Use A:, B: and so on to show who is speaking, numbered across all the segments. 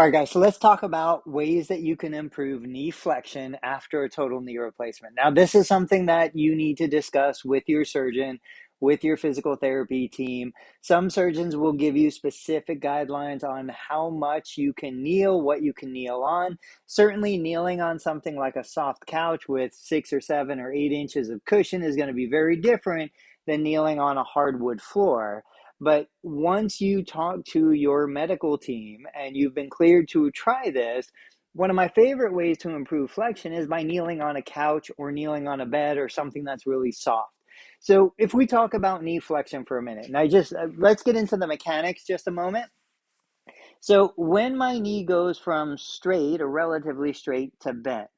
A: All right, guys, so let's talk about ways that you can improve knee flexion after a total knee replacement. Now, this is something that you need to discuss with your surgeon, with your physical therapy team. Some surgeons will give you specific guidelines on how much you can kneel, what you can kneel on. Certainly, kneeling on something like a soft couch with 6 or 7 or 8 inches of cushion is going to be very different than kneeling on a hardwood floor. But once you talk to your medical team and you've been cleared to try this, one of my favorite ways to improve flexion is by kneeling on a couch or kneeling on a bed or something that's really soft. So if we talk about knee flexion for a minute, and let's get into the mechanics just a moment. So when my knee goes from straight or relatively straight to bent,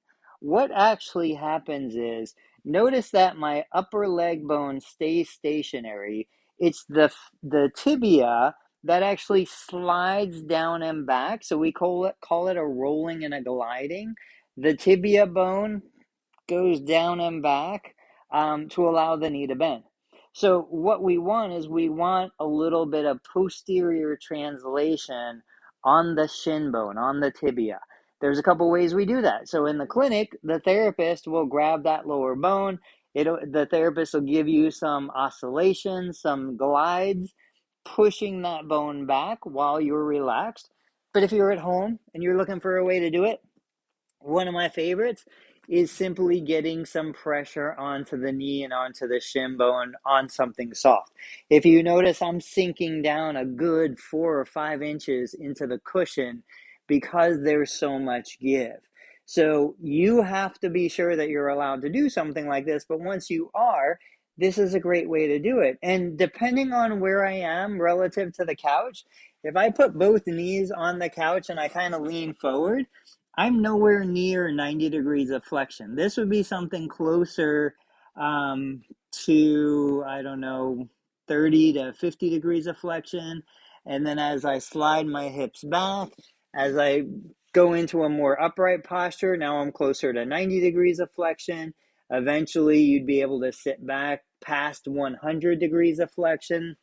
A: what actually happens is notice that my upper leg bone stays stationary. It's the tibia that actually slides down and back. So we call it a rolling and a gliding. The tibia bone goes down and back to allow the knee to bend. So what we want is we want a little bit of posterior translation on the shin bone, on the tibia. There's a couple ways we do that. So in the clinic, the therapist will grab that lower bone. The therapist will give you some oscillations, some glides, pushing that bone back while you're relaxed. But if you're at home and you're looking for a way to do it, one of my favorites is simply getting some pressure onto the knee and onto the shin bone on something soft. If you notice, I'm sinking down a good 4 or 5 inches into the cushion because there's so much give. So you have to be sure that you're allowed to do something like this, but once you are, this is a great way to do it. And depending on where I am relative to the couch, if I put both knees on the couch and I kind of lean forward, I'm nowhere near 90 degrees of flexion. This would be something closer to, I don't know, 30 to 50 degrees of flexion. And then as I slide my hips back, as I go into a more upright posture, now I'm closer to 90 degrees of flexion. Eventually, you'd be able to sit back past 100 degrees of flexion.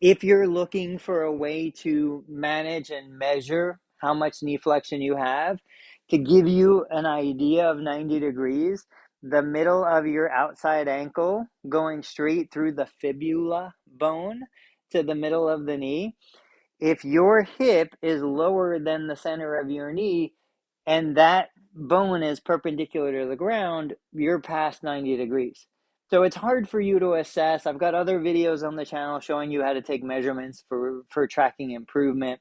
A: If you're looking for a way to manage and measure how much knee flexion you have, to give you an idea of 90 degrees, the middle of your outside ankle going straight through the fibula bone to the middle of the knee, if your hip is lower than the center of your knee and that bone is perpendicular to the ground, you're past 90 degrees. So it's hard for you to assess. I've got other videos on the channel showing you how to take measurements for tracking improvement.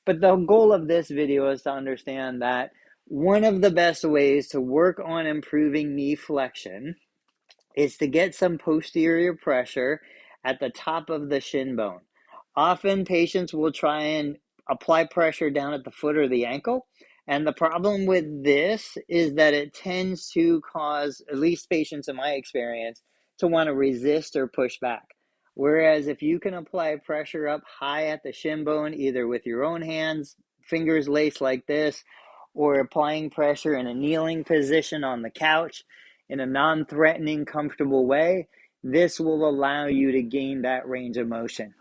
A: But the goal of this video is to understand that one of the best ways to work on improving knee flexion is to get some posterior pressure at the top of the shin bone. Often patients will try and apply pressure down at the foot or the ankle. And the problem with this is that it tends to cause, at least patients in my experience, to want to resist or push back. Whereas if you can apply pressure up high at the shin bone, either with your own hands, fingers laced like this, or applying pressure in a kneeling position on the couch in a non-threatening, comfortable way, this will allow you to gain that range of motion.